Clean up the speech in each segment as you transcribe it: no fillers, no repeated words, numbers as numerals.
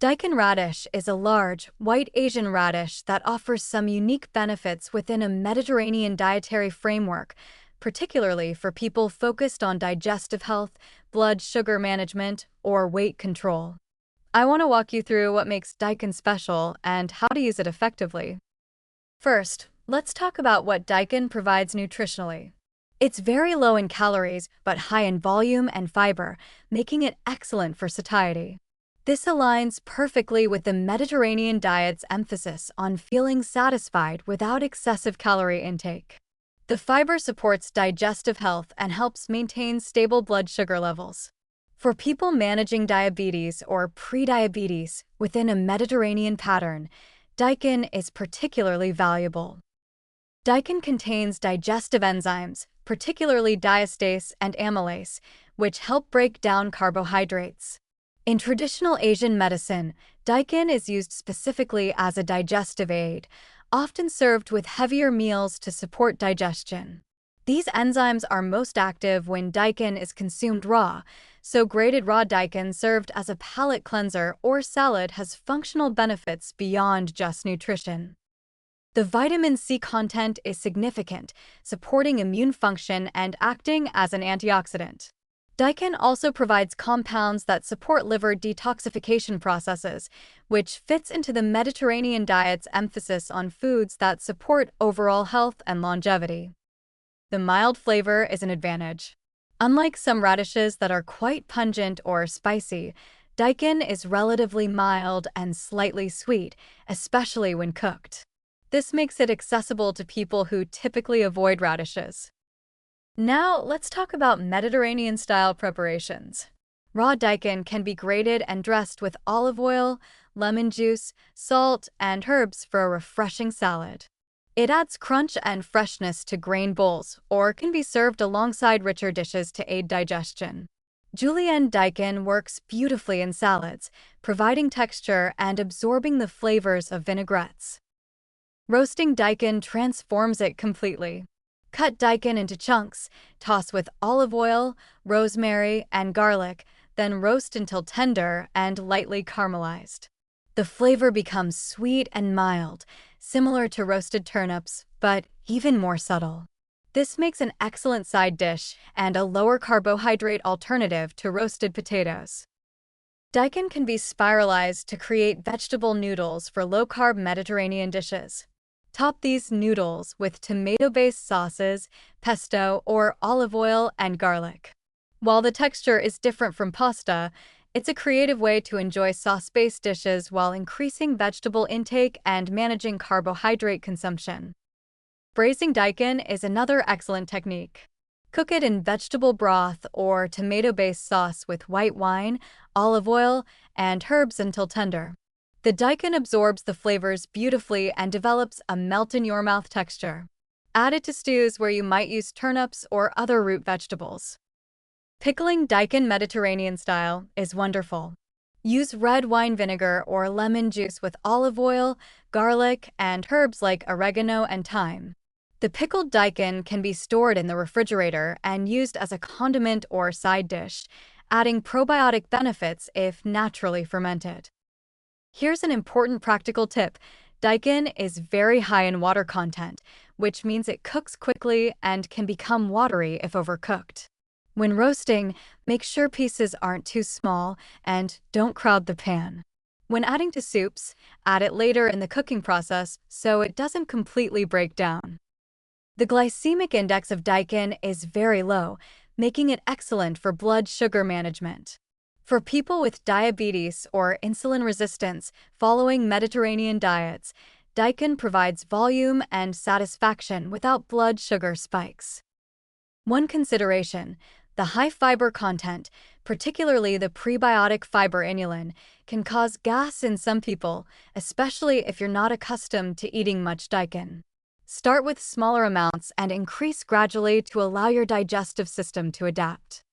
Daikon radish is a large, white Asian radish that offers some unique benefits within a Mediterranean dietary framework, particularly for people focused on digestive health, blood sugar management, or weight control. I want to walk you through what makes daikon special and how to use it effectively. First, let's talk about what daikon provides nutritionally. It's very low in calories but high in volume and fiber, making it excellent for satiety. This aligns perfectly with the Mediterranean diet's emphasis on feeling satisfied without excessive calorie intake. The fiber supports digestive health and helps maintain stable blood sugar levels. For people managing diabetes or prediabetes within a Mediterranean pattern, daikon is particularly valuable. Daikon contains digestive enzymes, particularly diastase and amylase, which help break down carbohydrates. In traditional Asian medicine, daikon is used specifically as a digestive aid, often served with heavier meals to support digestion. These enzymes are most active when daikon is consumed raw, so grated raw daikon served as a palate cleanser or salad has functional benefits beyond just nutrition. The vitamin C content is significant, supporting immune function and acting as an antioxidant. Daikon also provides compounds that support liver detoxification processes, which fits into the Mediterranean diet's emphasis on foods that support overall health and longevity. The mild flavor is an advantage. Unlike some radishes that are quite pungent or spicy, daikon is relatively mild and slightly sweet, especially when cooked. This makes it accessible to people who typically avoid radishes. Now, let's talk about Mediterranean-style preparations. Raw daikon can be grated and dressed with olive oil, lemon juice, salt, and herbs for a refreshing salad. It adds crunch and freshness to grain bowls, or can be served alongside richer dishes to aid digestion. Julienne daikon works beautifully in salads, providing texture and absorbing the flavors of vinaigrettes. Roasting daikon transforms it completely. Cut daikon into chunks, toss with olive oil, rosemary, and garlic, then roast until tender and lightly caramelized. The flavor becomes sweet and mild, similar to roasted turnips, but even more subtle. This makes an excellent side dish and a lower carbohydrate alternative to roasted potatoes. Daikon can be spiralized to create vegetable noodles for low-carb Mediterranean dishes. Top these noodles with tomato-based sauces, pesto, or olive oil and garlic. While the texture is different from pasta, it's a creative way to enjoy sauce-based dishes while increasing vegetable intake and managing carbohydrate consumption. Braising daikon is another excellent technique. Cook it in vegetable broth or tomato-based sauce with white wine, olive oil, and herbs until tender. The daikon absorbs the flavors beautifully and develops a melt-in-your-mouth texture. Add it to stews where you might use turnips or other root vegetables. Pickling daikon Mediterranean style is wonderful. Use red wine vinegar or lemon juice with olive oil, garlic, and herbs like oregano and thyme. The pickled daikon can be stored in the refrigerator and used as a condiment or side dish, adding probiotic benefits if naturally fermented. Here's an important practical tip. Daikon is very high in water content, which means it cooks quickly and can become watery if overcooked. When roasting, make sure pieces aren't too small and don't crowd the pan. When adding to soups, add it later in the cooking process so it doesn't completely break down. The glycemic index of daikon is very low, making it excellent for blood sugar management. For people with diabetes or insulin resistance following Mediterranean diets, daikon provides volume and satisfaction without blood sugar spikes. One consideration: the high fiber content, particularly the prebiotic fiber inulin, can cause gas in some people, especially if you're not accustomed to eating much daikon. Start with smaller amounts and increase gradually to allow your digestive system to adapt.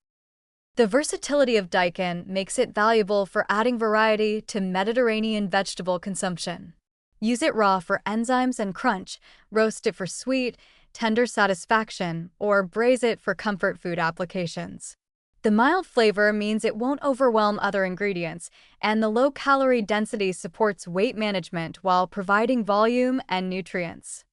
The versatility of daikon makes it valuable for adding variety to Mediterranean vegetable consumption. Use it raw for enzymes and crunch, roast it for sweet, tender satisfaction, or braise it for comfort food applications. The mild flavor means it won't overwhelm other ingredients, and the low-calorie density supports weight management while providing volume and nutrients.